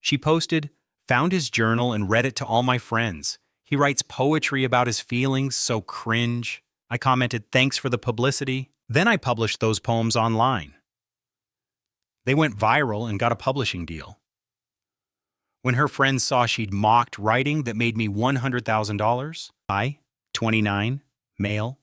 She posted, "Found his journal and read it to all my friends. He writes poetry about his feelings, so cringe." I commented, "Thanks for the publicity." Then I published those poems online. They went viral and got a publishing deal. When her friends saw she'd mocked writing that made me $100,000, I, 29, male,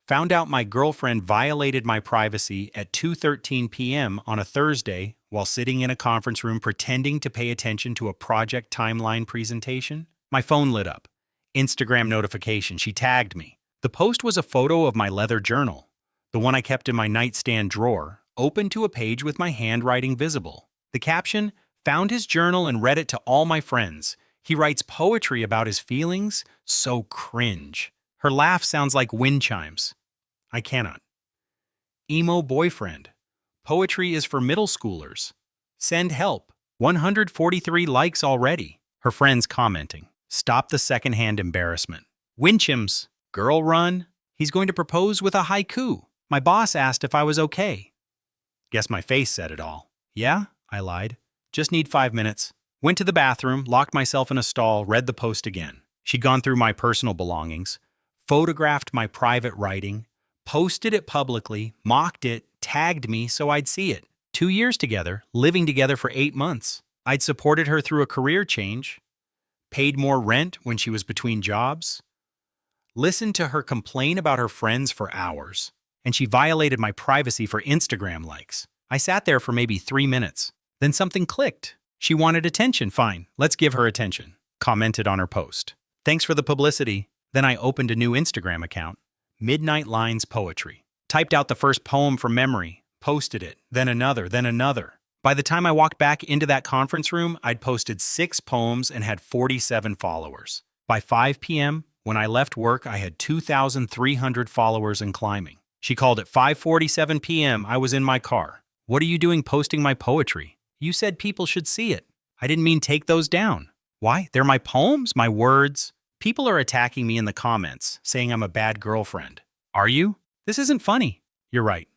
found out my girlfriend violated my privacy at 2:13 p.m. on a Thursday while sitting in a conference room pretending to pay attention to a project timeline presentation. My phone lit up. Instagram notification. She tagged me. The post was a photo of my leather journal, the one I kept in my nightstand drawer, open to a page with my handwriting visible. The caption, "Found his journal and read it to all my friends. He writes poetry about his feelings, so cringe." Her laugh sounds like wind chimes. I cannot. Emo boyfriend. Poetry is for middle schoolers. Send help. 143 likes already. Her friends commenting. Stop the secondhand embarrassment. Winchims. Girl run. He's going to propose with a haiku. My boss asked if I was okay. Guess my face said it all. Yeah, I lied. Just need 5 minutes. Went to the bathroom, locked myself in a stall, read the post again. She'd gone through my personal belongings, photographed my private writing, posted it publicly, mocked it, tagged me so I'd see it. 2 years together, living together for 8 months. I'd supported her through a career change, paid more rent when she was between jobs, listened to her complain about her friends for hours, and she violated my privacy for Instagram likes. I sat there for maybe 3 minutes. Then something clicked. She wanted attention. Fine, let's give her attention. Commented on her post. Thanks for the publicity. Then I opened a new Instagram account. Midnight Lines Poetry. Typed out the first poem from memory, posted it, then another, then another. By the time I walked back into that conference room, I'd posted 6 poems and had 47 followers. By 5 p.m., when I left work, I had 2,300 followers and climbing. She called at 5:47 p.m. I was in my car. "What are you doing posting my poetry? You said people should see it." I didn't mean take those down. Why? They're my poems, my words. People are attacking me in the comments, saying I'm a bad girlfriend. Are you? This isn't funny. You're right.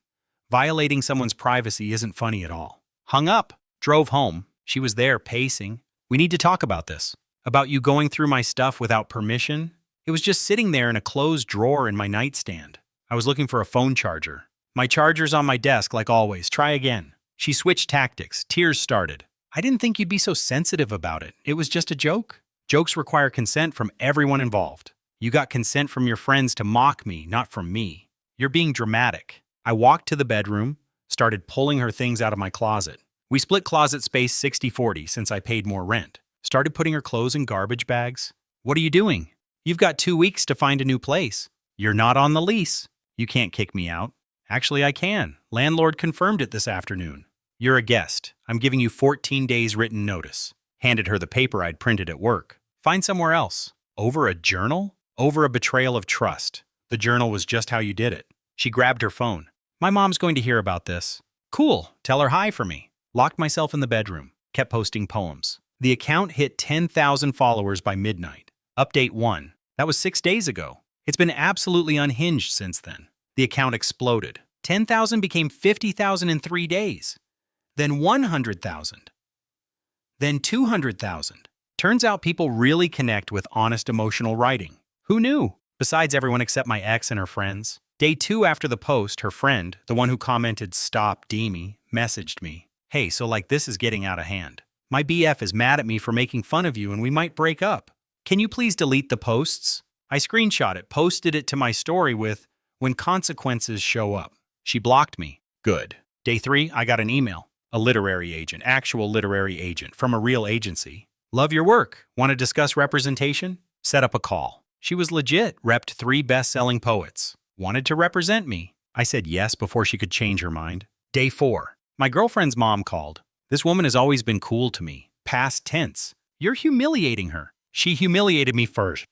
Violating someone's privacy isn't funny at all. Hung up. Drove home. She was there, pacing. "We need to talk about this. About you going through my stuff without permission." It was just sitting there in a closed drawer in my nightstand. I was looking for a phone charger. "My charger's on my desk like always. Try again." She switched tactics. Tears started. "I didn't think you'd be so sensitive about it. It was just a joke." Jokes require consent from everyone involved. You got consent from your friends to mock me, not from me. You're being dramatic. I walked to the bedroom, started pulling her things out of my closet. We split closet space 60-40 since I paid more rent. Started putting her clothes in garbage bags. "What are you doing? You've got 2 weeks to find a new place. You're not on the lease. You can't kick me out." "Actually, I can. Landlord confirmed it this afternoon." "You're a guest. I'm giving you 14 days written notice." Handed her the paper I'd printed at work. "Find somewhere else." Over a journal? Over a betrayal of trust. The journal was just how you did it. She grabbed her phone. "My mom's going to hear about this." "Cool. Tell her hi for me." Locked myself in the bedroom. Kept posting poems. The account hit 10,000 followers by midnight. Update 1. That was 6 days ago. It's been absolutely unhinged since then. The account exploded. 10,000 became 50,000 in 3 days. Then 100,000. Then 200,000. Turns out people really connect with honest emotional writing. Who knew? Besides everyone except my ex and her friends. Day 2 after the post, her friend, the one who commented "Stop Deemy," messaged me. "Hey, so like this is getting out of hand. My BF is mad at me for making fun of you and we might break up. Can you please delete the posts?" I screenshot it, posted it to my story with, "When consequences show up." She blocked me. Good. Day 3, I got an email. A literary agent, actual literary agent, from a real agency. "Love your work. Want to discuss representation?" Set up a call. She was legit, repped 3 best-selling poets. Wanted to represent me. I said yes before she could change her mind. Day 4. My girlfriend's mom called. "This woman has always been cool to me. Past tense. You're humiliating her." She humiliated me first.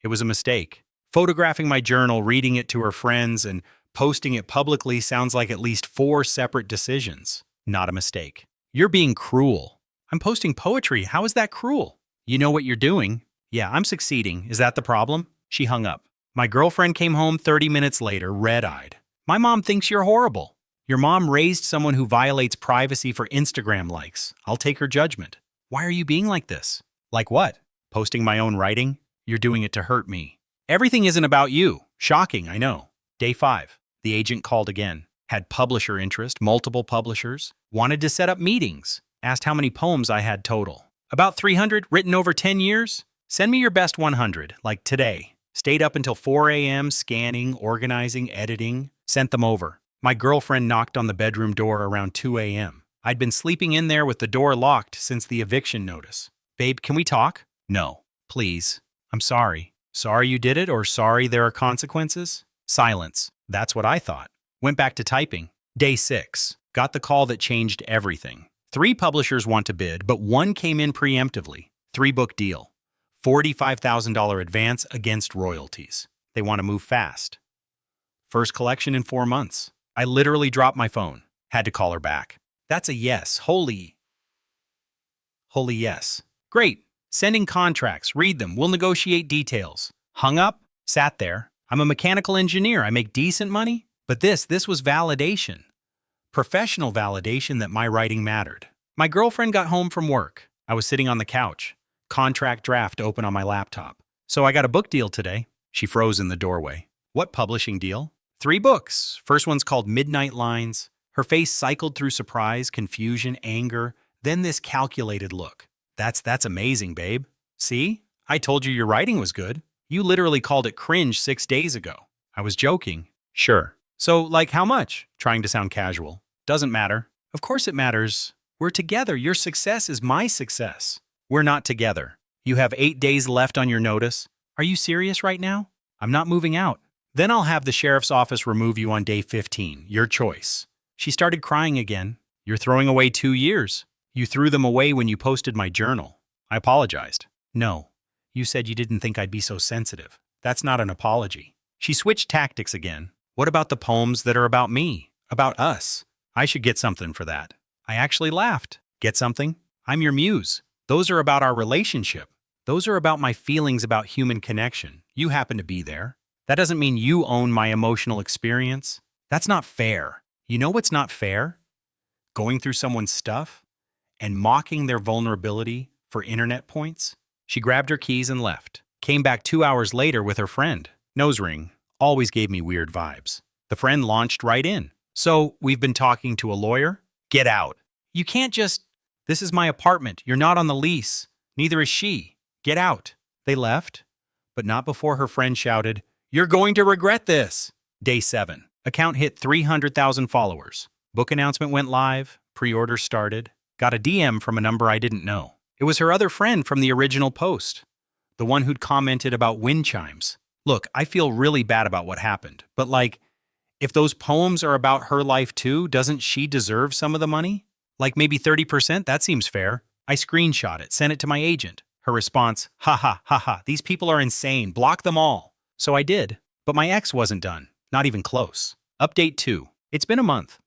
It was a mistake. Photographing my journal, reading it to her friends, and posting it publicly sounds like at least 4 separate decisions. Not a mistake. You're being cruel. I'm posting poetry. How is that cruel? You know what you're doing. Yeah, I'm succeeding. Is that the problem? She hung up. My girlfriend came home 30 minutes later, red-eyed. My mom thinks you're horrible. Your mom raised someone who violates privacy for Instagram likes. I'll take her judgment. Why are you being like this? Like what? Posting my own writing? You're doing it to hurt me. Everything isn't about you. Shocking, I know. Day 5. The agent called again. Had publisher interest, multiple publishers. Wanted to set up meetings. Asked how many poems I had total. About 300, written over 10 years? Send me your best 100, like today. Stayed up until 4 a.m. scanning, organizing, editing. Sent them over. My girlfriend knocked on the bedroom door around 2 a.m. I'd been sleeping in there with the door locked since the eviction notice. Babe, can we talk? No. Please. I'm sorry. Sorry you did it, or sorry there are consequences? Silence. That's what I thought. Went back to typing. Day 6. Got the call that changed everything. 3 publishers want to bid, but 1 came in preemptively. 3-book deal. $45,000 advance against royalties. They want to move fast. First collection in 4 months. I literally dropped my phone. Had to call her back. That's a yes. Holy yes. Great. Sending contracts. Read them. We'll negotiate details. Hung up. Sat there. I'm a mechanical engineer. I make decent money. But this was validation. Professional validation that my writing mattered. My girlfriend got home from work. I was sitting on the couch. Contract draft open on my laptop. So I got a book deal today. She froze in the doorway. What publishing deal? 3 books. First one's called Midnight Lines. Her face cycled through surprise, confusion, anger, then this calculated look. That's amazing, babe. See? I told you your writing was good. You literally called it cringe 6 days ago. I was joking. Sure. So, like how much? Trying to sound casual. Doesn't matter. Of course it matters. We're together. Your success is my success. We're not together. You have 8 days left on your notice. Are you serious right now? I'm not moving out. Then I'll have the sheriff's office remove you on day 15. Your choice. She started crying again. You're throwing away 2 years. You threw them away when you posted my journal. I apologized. No. You said you didn't think I'd be so sensitive. That's not an apology. She switched tactics again. What about the poems that are about me? About us? I should get something for that. I actually laughed. Get something? I'm your muse. Those are about our relationship. Those are about my feelings about human connection. You happen to be there. That doesn't mean you own my emotional experience. That's not fair. You know what's not fair? Going through someone's stuff and mocking their vulnerability for internet points. She grabbed her keys and left. Came back 2 hours later with her friend. Nose ring. Always gave me weird vibes. The friend launched right in. So, we've been talking to a lawyer? Get out. You can't just... This is my apartment. You're not on the lease. Neither is she. Get out. They left, but not before her friend shouted, "You're going to regret this." Day 7. Account hit 300,000 followers. Book announcement went live. Pre-order started. Got a DM from a number I didn't know. It was her other friend from the original post. The one who'd commented about wind chimes. Look, I feel really bad about what happened, but like, if those poems are about her life too, doesn't she deserve some of the money? Like maybe 30%? That seems fair. I screenshot it, sent it to my agent. Her response, ha, these people are insane, block them all. So I did, but my ex wasn't done, not even close. Update 2. It's been a month.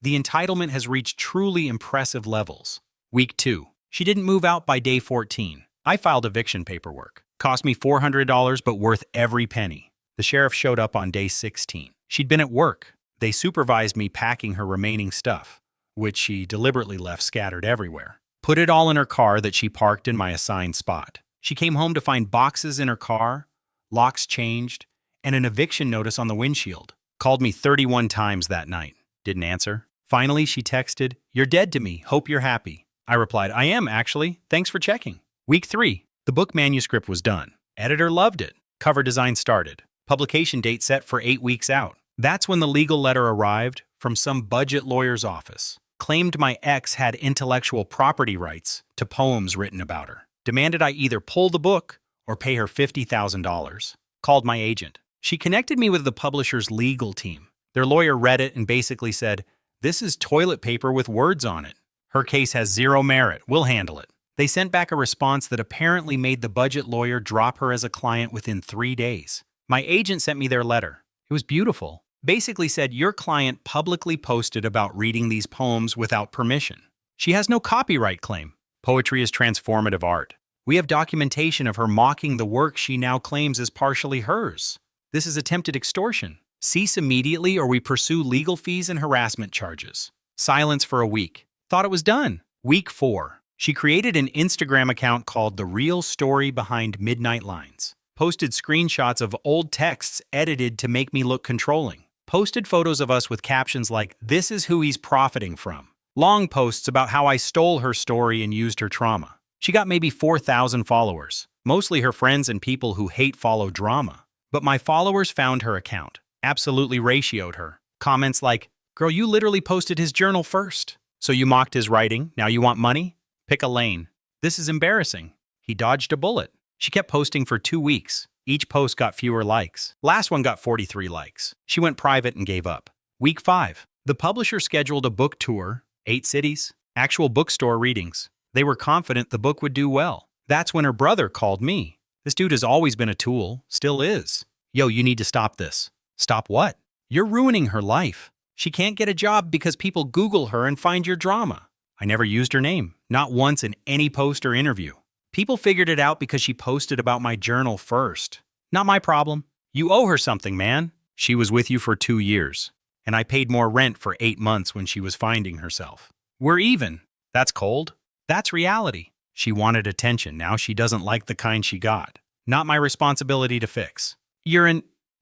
The entitlement has reached truly impressive levels. Week 2. She didn't move out by day 14. I filed eviction paperwork. Cost me $400, but worth every penny. The sheriff showed up on day 16. She'd been at work. They supervised me packing her remaining stuff, which she deliberately left scattered everywhere. Put it all in her car that she parked in my assigned spot. She came home to find boxes in her car, locks changed, and an eviction notice on the windshield. Called me 31 times that night. Didn't answer. Finally, she texted, "You're dead to me. Hope you're happy." I replied, "I am, actually. Thanks for checking." Week 3. The book manuscript was done. Editor loved it. Cover design started. Publication date set for 8 weeks out. That's when the legal letter arrived from some budget lawyer's office. Claimed my ex had intellectual property rights to poems written about her. Demanded I either pull the book or pay her $50,000. Called my agent. She connected me with the publisher's legal team. Their lawyer read it and basically said, "This is toilet paper with words on it. Her case has zero merit. We'll handle it." They sent back a response that apparently made the budget lawyer drop her as a client within 3 days. My agent sent me their letter. It was beautiful. Basically said, "Your client publicly posted about reading these poems without permission. She has no copyright claim. Poetry is transformative art. We have documentation of her mocking the work she now claims is partially hers. This is attempted extortion. Cease immediately or we pursue legal fees and harassment charges. Silence for a week. Thought it was done. Week 4. She created an Instagram account called The Real Story Behind Midnight Lines. Posted screenshots of old texts edited to make me look controlling. Posted photos of us with captions like, "This is who he's profiting from." Long posts about how I stole her story and used her trauma. She got maybe 4,000 followers, mostly her friends and people who hate follow drama. But my followers found her account, absolutely ratioed her. Comments like, "Girl, you literally posted his journal first. So you mocked his writing, now you want money? Pick a lane. This is embarrassing." He dodged a bullet. She kept posting for 2 weeks. Each post got fewer likes. Last one got 43 likes. She went private and gave up. Week 5. The publisher scheduled a book tour, 8 cities, actual bookstore readings. They were confident the book would do well. That's when her brother called me. This dude has always been a tool, still is. "Yo, you need to stop this." Stop what? You're ruining her life. She can't get a job because people Google her and find your drama. I never used her name, not once in any post or interview. People figured it out because she posted about my journal first. Not my problem. You owe her something, man. She was with you for 2 years, and I paid more rent for 8 months when she was finding herself. We're even. That's cold. That's reality. She wanted attention. Now she doesn't like the kind she got. Not my responsibility to fix.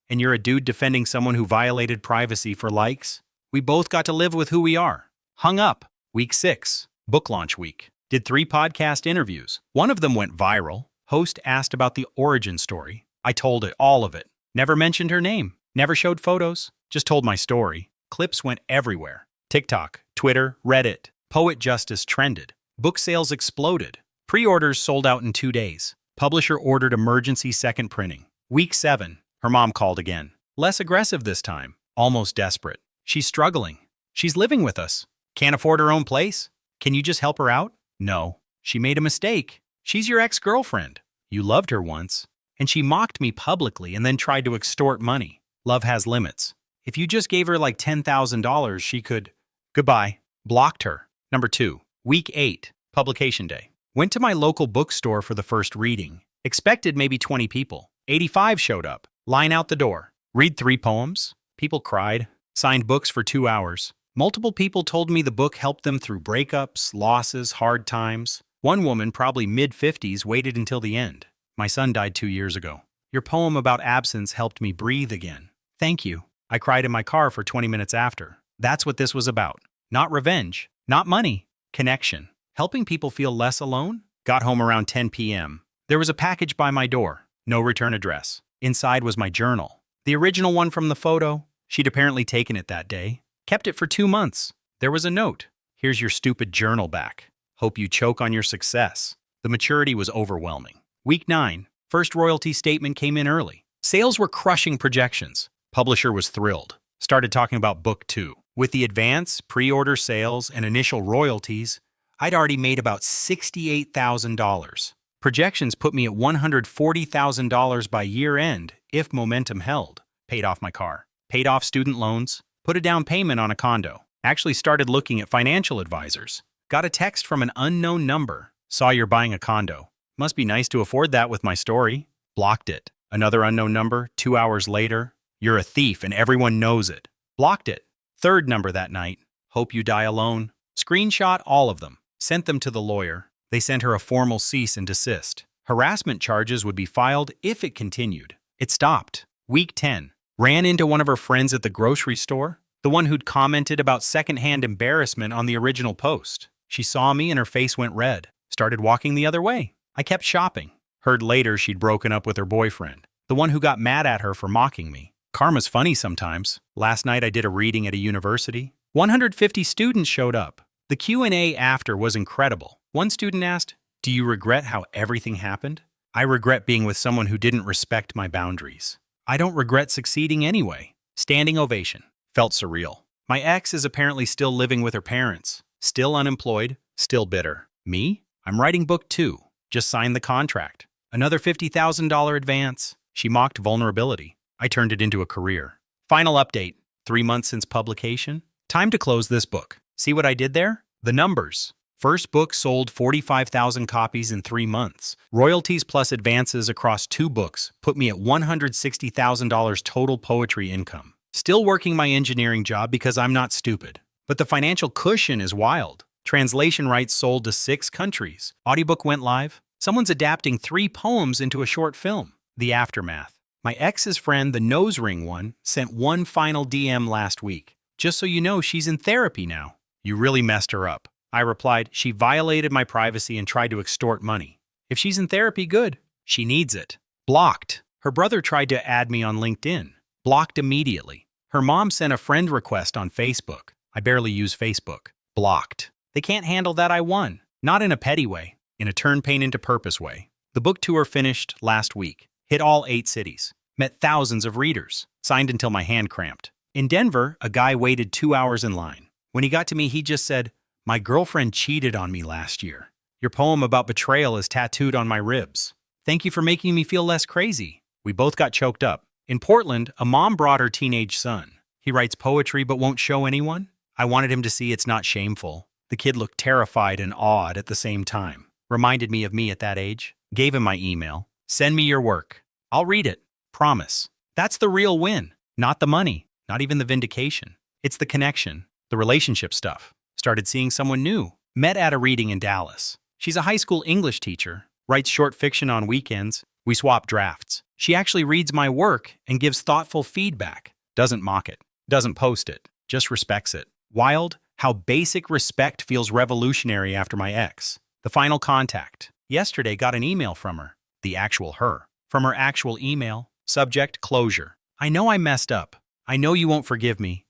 And you're a dude defending someone who violated privacy for likes? We both got to live with who we are. Hung up. Week 6. Book launch week. Did 3 podcast interviews. One of them went viral. Host asked about the origin story. I told it, all of it. Never mentioned her name. Never showed photos. Just told my story. Clips went everywhere. TikTok, Twitter, Reddit. Poet Justice trended. Book sales exploded. Pre-orders sold out in 2 days. Publisher ordered emergency second printing. Week 7. Her mom called again. Less aggressive this time. Almost desperate. She's struggling. She's living with us. Can't afford her own place. Can you just help her out? No. She made a mistake. She's your ex-girlfriend. You loved her once. And she mocked me publicly and then tried to extort money. Love has limits. If you just gave her like $10,000, she could... Goodbye. Blocked her. Number 2. Week 8. Publication day. Went to my local bookstore for the first reading. Expected maybe 20 people. 85 showed up. Line out the door. Read 3 poems. People cried. Signed books for 2 hours. Multiple people told me the book helped them through breakups, losses, hard times. One woman, probably mid-50s, waited until the end. "My son died 2 years ago. Your poem about absence helped me breathe again. Thank you." I cried in my car for 20 minutes after. That's what this was about. Not revenge. Not money. Connection. Helping people feel less alone? Got home around 10 p.m. There was a package by my door. No return address. Inside was my journal. The original one from the photo. She'd apparently taken it that day. Kept it for 2 months. There was a note. "Here's your stupid journal back. Hope you choke on your success." The maturity was overwhelming. Week 9. First royalty statement came in early. Sales were crushing projections. Publisher was thrilled. Started talking about book 2. With the advance, pre-order sales, and initial royalties, I'd already made about $68,000. Projections put me at $140,000 by year end if momentum held. Paid off my car. Paid off student loans. Put a down payment on a condo. Actually started looking at financial advisors. Got a text from an unknown number. "Saw you're buying a condo. Must be nice to afford that with my story." Blocked it. Another unknown number, 2 hours later. "You're a thief and everyone knows it." Blocked it. Third number that night. "Hope you die alone." Screenshot all of them. Sent them to the lawyer. They sent her a formal cease and desist. Harassment charges would be filed if it continued. It stopped. Week 10. Ran into one of her friends at the grocery store, the one who'd commented about secondhand embarrassment on the original post. She saw me and her face went red. Started walking the other way. I kept shopping. Heard later she'd broken up with her boyfriend, the one who got mad at her for mocking me. Karma's funny sometimes. Last night I did a reading at a university. 150 students showed up. The Q&A after was incredible. One student asked, "Do you regret how everything happened?" I regret being with someone who didn't respect my boundaries. I don't regret succeeding anyway. Standing ovation. Felt surreal. My ex is apparently still living with her parents. Still unemployed. Still bitter. Me? I'm writing book 2. Just signed the contract. Another $50,000 advance. She mocked vulnerability. I turned it into a career. Final update. 3 months since publication. Time to close this book. See what I did there? The numbers. First book sold 45,000 copies in 3 months. Royalties plus advances across 2 books put me at $160,000 total poetry income. Still working my engineering job because I'm not stupid. But the financial cushion is wild. Translation rights sold to 6 countries. Audiobook went live. Someone's adapting 3 poems into a short film. The aftermath. My ex's friend, the nose ring one, sent one final DM last week. Just so you know, she's in therapy now. You really messed her up. I replied, she violated my privacy and tried to extort money. If she's in therapy, good. She needs it. Blocked. Her brother tried to add me on LinkedIn. Blocked immediately. Her mom sent a friend request on Facebook. I barely use Facebook. Blocked. They can't handle that I won. Not in a petty way, in a turn pain into purpose way. The book tour finished last week. Hit all 8 cities. Met thousands of readers. Signed until my hand cramped. In Denver, a guy waited 2 hours in line. When he got to me, he just said, "My girlfriend cheated on me last year. Your poem about betrayal is tattooed on my ribs. Thank you for making me feel less crazy." We both got choked up. In Portland, a mom brought her teenage son. He writes poetry but won't show anyone. I wanted him to see it's not shameful. The kid looked terrified and awed at the same time. Reminded me of me at that age. Gave him my email. Send me your work. I'll read it. Promise. That's the real win. Not the money. Not even the vindication. It's the connection. The relationship stuff. Started seeing someone new. Met at a reading in Dallas. She's a high school English teacher. Writes short fiction on weekends. We swap drafts. She actually reads my work and gives thoughtful feedback. Doesn't mock it. Doesn't post it. Just respects it. Wild how basic respect feels revolutionary after my ex. The final contact. Yesterday got an email from her. The actual her. From her actual email. Subject, closure. I know I messed up. I know you won't forgive me.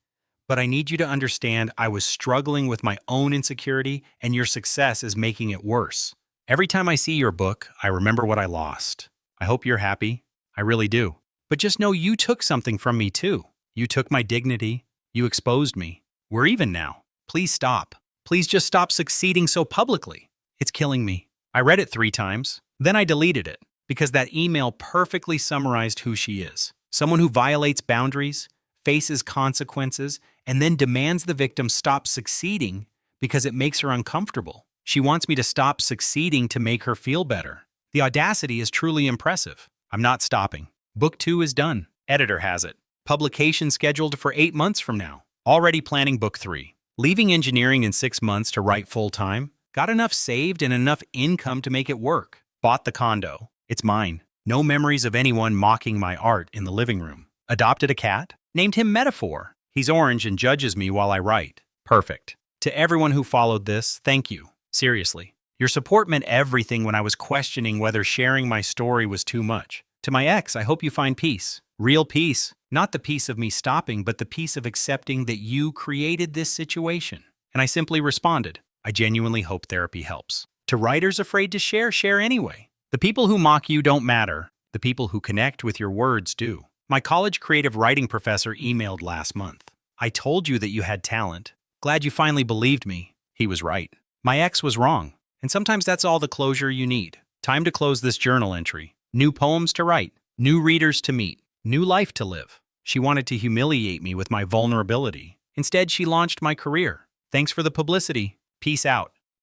But I need you to understand I was struggling with my own insecurity and your success is making it worse. Every time I see your book, I remember what I lost. I hope you're happy. I really do. But just know you took something from me too. You took my dignity. You exposed me. We're even now. Please stop. Please just stop succeeding so publicly. It's killing me. I read it 3 times. Then I deleted it because that email perfectly summarized who she is. Someone who violates boundaries, faces consequences, and then demands the victim stop succeeding because it makes her uncomfortable. She wants me to stop succeeding to make her feel better. The audacity is truly impressive. I'm not stopping. Book 2 is done. Editor has it. Publication scheduled for 8 months from now. Already planning book 3. Leaving engineering in 6 months to write full-time. Got enough saved and enough income to make it work. Bought the condo. It's mine. No memories of anyone mocking my art in the living room. Adopted a cat. Named him Metaphor. He's orange and judges me while I write. Perfect. To everyone who followed this, thank you. Seriously. Your support meant everything when I was questioning whether sharing my story was too much. To my ex, I hope you find peace. Real peace. Not the peace of me stopping, but the peace of accepting that you created this situation. And I simply responded, I genuinely hope therapy helps. To writers afraid to share, share anyway. The people who mock you don't matter. The people who connect with your words do. My college creative writing professor emailed last month. I told you that you had talent. Glad you finally believed me. He was right. My ex was wrong. And sometimes that's all the closure you need. Time to close this journal entry. New poems to write. New readers to meet. New life to live. She wanted to humiliate me with my vulnerability. Instead, she launched my career. Thanks for the publicity. Peace out.